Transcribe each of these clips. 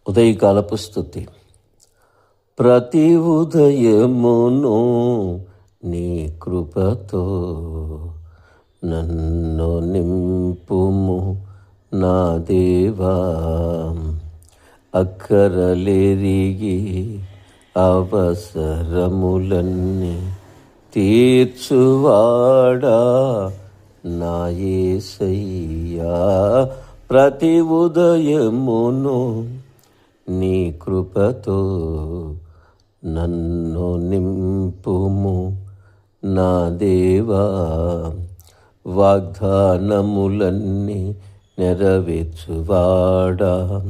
ఉదయకాలపు స్తుతి. ప్రతి ఉదయమును నీ కృపతో నన్ను నింపుము నా దేవా. అక్కరలెరిగి అవసరములన్నీ తీర్చువాడా నా యేసయ్యా. ప్రతి ఉదయమును నీ కృపతో నన్ను నింపుము నా దేవా. వాగ్దానములన్నీ నెరవేర్చువాడా,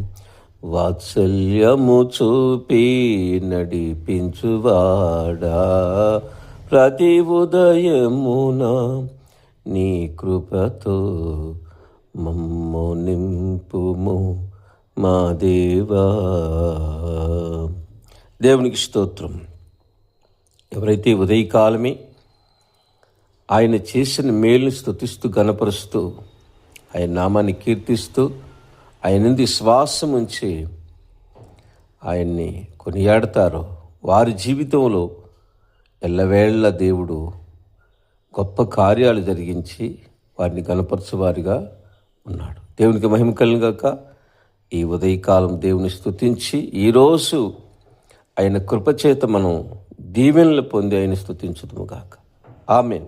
వాత్సల్యము చూపి నడిపించువాడా. ప్రతి ఉదయమున నీ కృపతో మమ్ము నింపుము మా దేవా. దేవునికి స్తోత్రం. ఎవరైతే ఉదయకాలమే ఆయన చేసిన మేలుని స్తుతిస్తూ గణపరుస్తూ ఆయన నామాన్ని కీర్తిస్తూ ఆయన శ్వాసం ఉంచి ఆయన్ని కొనియాడతారో వారి జీవితంలో ఎల్లవేళ దేవుడు గొప్ప కార్యాలు జరిగించి వారిని గణపరచువారిగా ఉన్నాడు. దేవునికి మహిమ కలుగాక. ఈ ఉదయకాలం దేవుని స్తుతించి ఈరోజు ఆయన కృపచేత మనం దీవెనలు పొంది ఆయన స్తుతించుదుము గాక. ఆమేన్.